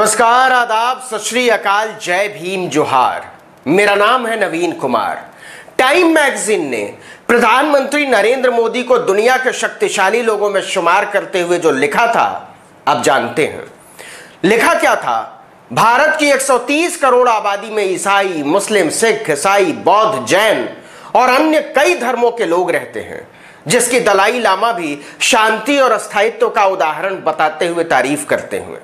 नमस्कार, आदाब, सत श्री अकाल, जय भीम, जोहार। मेरा नाम है नवीन कुमार। टाइम मैगजीन ने प्रधानमंत्री नरेंद्र मोदी को दुनिया के शक्तिशाली लोगों में शुमार करते हुए जो लिखा था, अब जानते हैं। लिखा क्या था? भारत की 130 करोड़ आबादी में ईसाई, मुस्लिम, सिख, ईसाई, बौद्ध, जैन और अन्य कई धर्मों के लोग रहते हैं, जिसकी दलाई लामा भी शांति और स्थायित्व का उदाहरण बताते हुए तारीफ करते हुए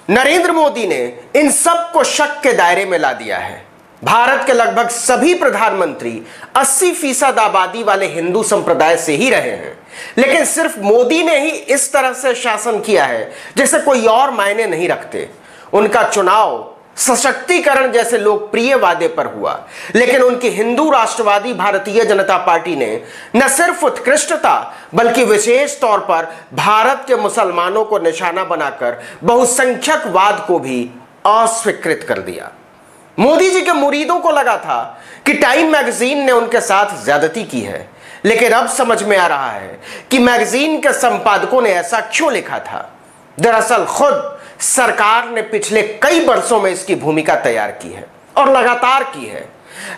नरेंद्र मोदी ने इन सब को शक के दायरे में ला दिया है। भारत के लगभग सभी प्रधानमंत्री 80% आबादी वाले हिंदू संप्रदाय से ही रहे हैं, लेकिन सिर्फ मोदी ने ही इस तरह से शासन किया है जैसे कोई और मायने नहीं रखते। उनका चुनाव सशक्तिकरण जैसे लोकप्रिय वादे पर हुआ, लेकिन उनकी हिंदू राष्ट्रवादी भारतीय जनता पार्टी ने न सिर्फ उत्कृष्टता बल्कि विशेष तौर पर भारत के मुसलमानों को निशाना बनाकर बहुसंख्यकवाद को भी अस्वीकृत कर दिया। मोदी जी के मुरीदों को लगा था कि टाइम मैगजीन ने उनके साथ ज्यादती की है, लेकिन अब समझ में आ रहा है कि मैगजीन के संपादकों ने ऐसा क्यों लिखा था। दरअसल खुद सरकार ने पिछले कई वर्षों में इसकी भूमिका तैयार की है और लगातार की है।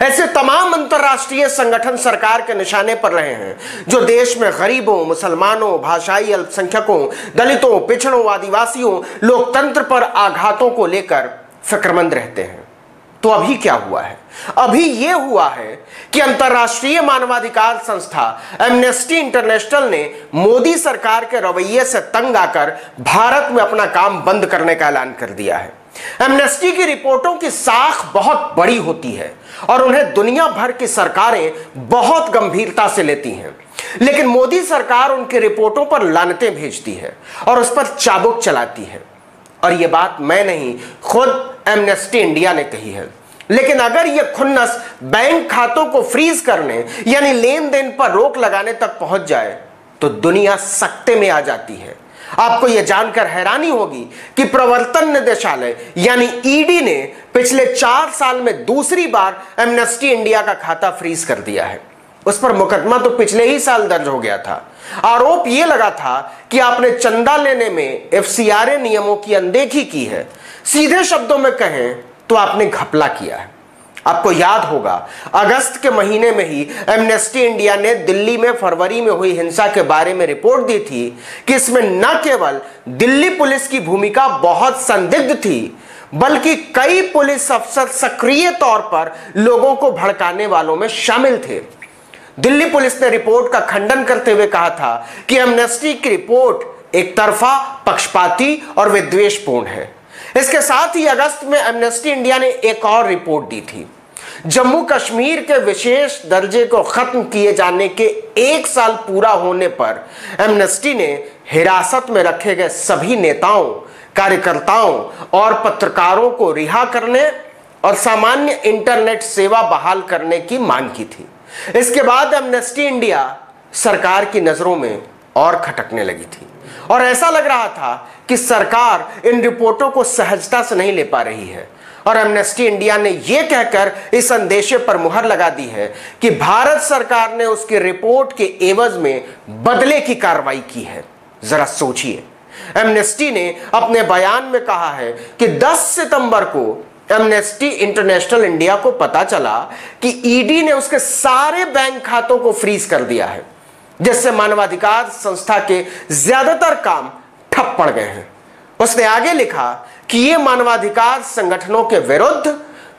ऐसे तमाम अंतर्राष्ट्रीय संगठन सरकार के निशाने पर रहे हैं जो देश में गरीबों, मुसलमानों, भाषाई अल्पसंख्यकों, दलितों, पिछड़ों, आदिवासियों, लोकतंत्र पर आघातों को लेकर फिक्रमंद रहते हैं। तो अभी क्या हुआ है? अभी यह हुआ है कि अंतर्राष्ट्रीय मानवाधिकार संस्था एमनेस्टी इंटरनेशनल ने मोदी सरकार के रवैये से तंग आकर भारत में अपना काम बंद करने का ऐलान कर दिया है। एमनेस्टी की रिपोर्टों की साख बहुत बड़ी होती है और उन्हें दुनिया भर की सरकारें बहुत गंभीरता से लेती हैं, लेकिन मोदी सरकार उनकी रिपोर्टों पर लानतें भेजती है और उस पर चाबुक चलाती है। और यह बात मैं नहीं, खुद एमनेस्टी इंडिया ने कही है। लेकिन अगर यह खुन्नस बैंक खातों को फ्रीज करने यानी लेन देन पर रोक लगाने तक पहुंच जाए तो दुनिया सकते में आ जाती है। आपको यह जानकर हैरानी होगी कि प्रवर्तन निदेशालय यानी ईडी ने पिछले 4 साल में दूसरी बार एमनेस्टी इंडिया का खाता फ्रीज कर दिया है। उस पर मुकदमा तो पिछले ही साल दर्ज हो गया था। आरोप यह लगा था कि आपने चंदा लेने में एफसीआरए नियमों की अनदेखी की है। सीधे शब्दों में कहें तो आपने घपला किया है। आपको याद होगा, अगस्त के महीने में ही एमनेस्टी इंडिया ने दिल्ली में फरवरी में हुई हिंसा के बारे में रिपोर्ट दी थी कि इसमें न केवल दिल्ली पुलिस की भूमिका बहुत संदिग्ध थी, बल्कि कई पुलिस अफसर सक्रिय तौर पर लोगों को भड़काने वालों में शामिल थे। दिल्ली पुलिस ने रिपोर्ट का खंडन करते हुए कहा था कि एमनेस्टी की रिपोर्ट एक तरफा, पक्षपाती और विद्वेषपूर्ण है। इसके साथ ही अगस्त में एमनेस्टी इंडिया ने एक और रिपोर्ट दी थी। जम्मू कश्मीर के विशेष दर्जे को खत्म किए जाने के 1 साल पूरा होने पर एमनेस्टी ने हिरासत में रखे गए सभी नेताओं, कार्यकर्ताओं और पत्रकारों को रिहा करने और सामान्य इंटरनेट सेवा बहाल करने की मांग की थी। इसके बाद एमनेस्टी इंडिया सरकार की नजरों में और खटकने लगी थी और ऐसा लग रहा था कि सरकार इन रिपोर्टों को सहजता से नहीं ले पा रही है और एमनेस्टी इंडिया ने यह कहकर इस अंदेशे पर मुहर लगा दी है कि भारत सरकार ने उसकी रिपोर्ट के एवज में बदले की कार्रवाई की है। जरा सोचिए, एमनेस्टी ने अपने बयान में कहा है कि 10 सितंबर को एमनेस्टी इंटरनेशनल इंडिया को पता चला कि ईडी ने उसके सारे बैंक खातों को फ्रीज कर दिया है, जिससे मानवाधिकार संस्था के ज्यादातर काम ठप पड़ गए हैं। उसने आगे लिखा कि ये मानवाधिकार संगठनों के विरुद्ध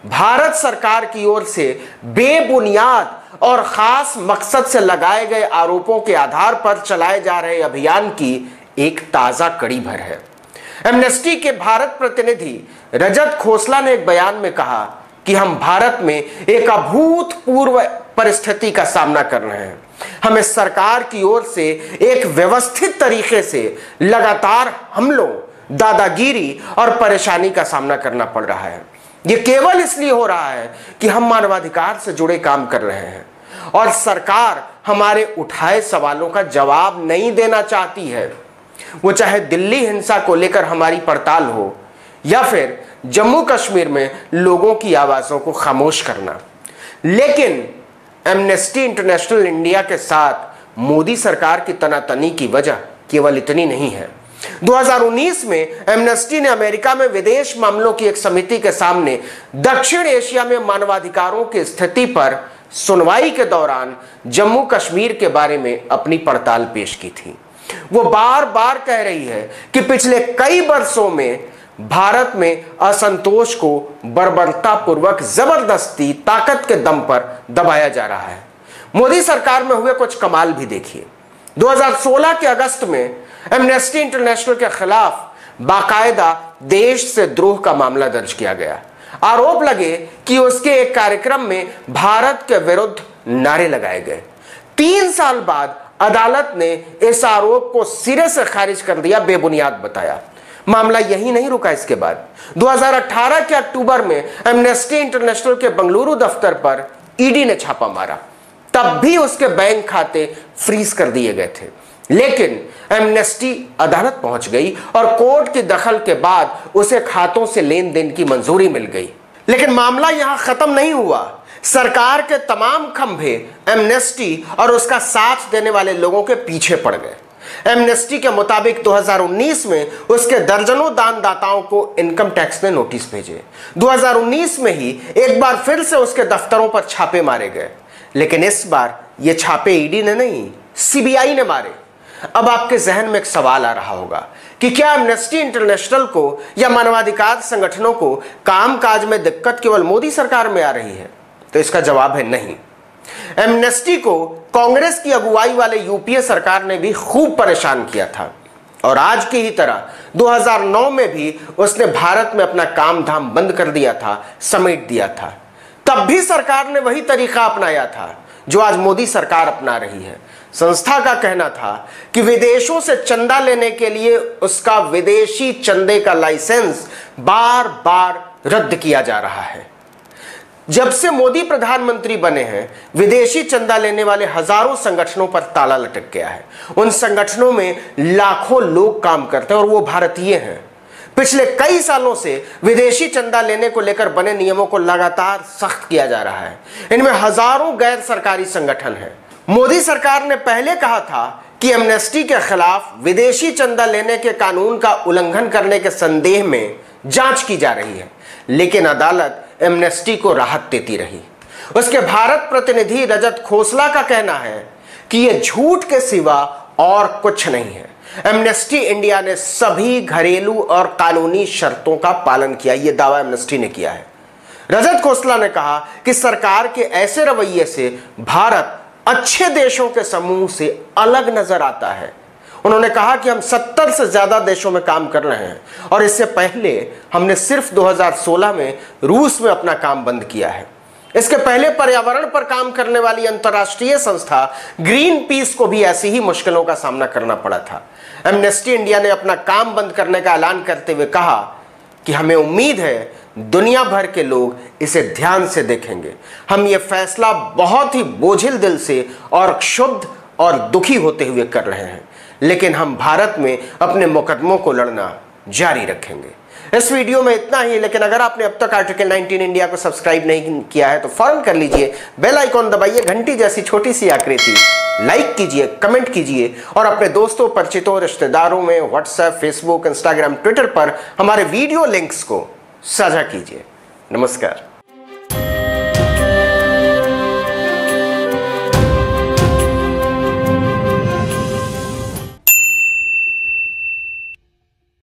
भारत सरकार की ओर से बेबुनियाद और खास मकसद से लगाए गए आरोपों के आधार पर चलाए जा रहे अभियान की एक ताजा कड़ी भर है। एमनेस्टी के भारत प्रतिनिधि रजत खोसला ने एक बयान में कहा कि हम भारत में एक अभूतपूर्व परिस्थिति का सामना कर रहे हैं। हमें सरकार की ओर से एक व्यवस्थित तरीके से लगातार हमलों, दादागिरी और परेशानी का सामना करना पड़ रहा है। यह केवल इसलिए हो रहा है कि हम मानवाधिकार से जुड़े काम कर रहे हैं और सरकार हमारे उठाए सवालों का जवाब नहीं देना चाहती है। वो चाहे दिल्ली हिंसा को लेकर हमारी पड़ताल हो या फिर जम्मू कश्मीर में लोगों की आवाजों को खामोश करना। लेकिन एमनेस्टी इंटरनेशनल इंडिया के साथ मोदी सरकार की तनातनी की वजह केवल इतनी नहीं है। 2019 में एमनेस्टी ने अमेरिका में विदेश मामलों की एक समिति के सामने दक्षिण एशिया में मानवाधिकारों की स्थिति पर सुनवाई के दौरान जम्मू कश्मीर के बारे में अपनी पड़ताल पेश की थी। वो बार बार कह रही है कि पिछले कई वर्षों में भारत में असंतोष को बर्बरतापूर्वक जबरदस्ती ताकत के दम पर दबाया जा रहा है। मोदी सरकार में हुए कुछ कमाल भी देखिए। 2016 के अगस्त में एमनेस्टी इंटरनेशनल के खिलाफ बाकायदा देश से द्रोह का मामला दर्ज किया गया। आरोप लगे कि उसके एक कार्यक्रम में भारत के विरुद्ध नारे लगाए गए। 3 साल बाद अदालत ने इस आरोप को सिरे से खारिज कर दिया, बेबुनियाद बताया। मामला यही नहीं रुका। इसके बाद 2018 के अक्टूबर में एमनेस्टी इंटरनेशनल के बंगलुरु दफ्तर पर ईडी ने छापा मारा। तब भी उसके बैंक खाते फ्रीज कर दिए गए थे, लेकिन एमनेस्टी अदालत पहुंच गई और कोर्ट की दखल के बाद उसे खातों से लेन देन की मंजूरी मिल गई। लेकिन मामला यहां खत्म नहीं हुआ। सरकार के तमाम खंभे एमनेस्टी और उसका साथ देने वाले लोगों के पीछे पड़ गए। एमनेस्टी के मुताबिक 2019 में उसके दर्जनों दानदाताओं को इनकम टैक्स ने नोटिस भेजे। 2019 में ही एक बार फिर से उसके दफ्तरों पर छापे मारे गए, लेकिन इस बार ये छापे ईडी ने नहीं, सीबीआई ने मारे। अब आपके जहन में एक सवाल आ रहा होगा कि क्या एमनेस्टी इंटरनेशनल को या मानवाधिकार संगठनों को कामकाज में दिक्कत केवल मोदी सरकार में आ रही है? तो इसका जवाब है नहीं। एमनेस्टी को कांग्रेस की अगुवाई वाले यूपीए सरकार ने भी खूब परेशान किया था और आज की ही तरह 2009 में भी उसने भारत में अपना काम धाम बंद कर दिया था, समेट दिया था। तब भी सरकार ने वही तरीका अपनाया था जो आज मोदी सरकार अपना रही है। संस्था का कहना था कि विदेशों से चंदा लेने के लिए उसका विदेशी चंदे का लाइसेंस बार बार रद्द किया जा रहा है। जब से मोदी प्रधानमंत्री बने हैं, विदेशी चंदा लेने वाले हजारों संगठनों पर ताला लटक गया है। उन संगठनों में लाखों लोग काम करते हैं और वो भारतीय हैं। पिछले कई सालों से विदेशी चंदा लेने को लेकर बने नियमों को लगातार सख्त किया जा रहा है। इनमें हजारों गैर सरकारी संगठन हैं। मोदी सरकार ने पहले कहा था कि एमनेस्टी के खिलाफ विदेशी चंदा लेने के कानून का उल्लंघन करने के संदेह में जांच की जा रही है, लेकिन अदालत एमनेस्टी को राहत देती रही। उसके भारत प्रतिनिधि रजत खोसला का कहना है कि यह झूठ के सिवा और कुछ नहीं है। एमनेस्टी इंडिया ने सभी घरेलू और कानूनी शर्तों का पालन किया, यह दावा एमनेस्टी ने किया है। रजत खोसला ने कहा कि सरकार के ऐसे रवैये से भारत अच्छे देशों के समूह से अलग नजर आता है। उन्होंने कहा कि हम 70 से ज्यादा देशों में काम कर रहे हैं और इससे पहले हमने सिर्फ 2016 में रूस में अपना काम बंद किया है। इसके पहले पर्यावरण पर काम करने वाली अंतर्राष्ट्रीय संस्था ग्रीन पीस को भी ऐसी ही मुश्किलों का सामना करना पड़ा था। एमनेस्टी इंडिया ने अपना काम बंद करने का ऐलान करते हुए कहा कि हमें उम्मीद है दुनिया भर के लोग इसे ध्यान से देखेंगे। हम ये फैसला बहुत ही बोझिल दिल से और क्षुब्ध और दुखी होते हुए कर रहे हैं, लेकिन हम भारत में अपने मुकदमों को लड़ना जारी रखेंगे। इस वीडियो में इतना ही, लेकिन अगर आपने अब तक आर्टिकल 19 इंडिया को सब्सक्राइब नहीं किया है तो फौरन कर लीजिए, बेल आइकॉन दबाइए, घंटी जैसी छोटी सी आकृति लाइक कीजिए, कमेंट कीजिए और अपने दोस्तों, परिचितों, रिश्तेदारों में व्हाट्सएप, फेसबुक, इंस्टाग्राम, ट्विटर पर हमारे वीडियो लिंक्स को साझा कीजिए। नमस्कार।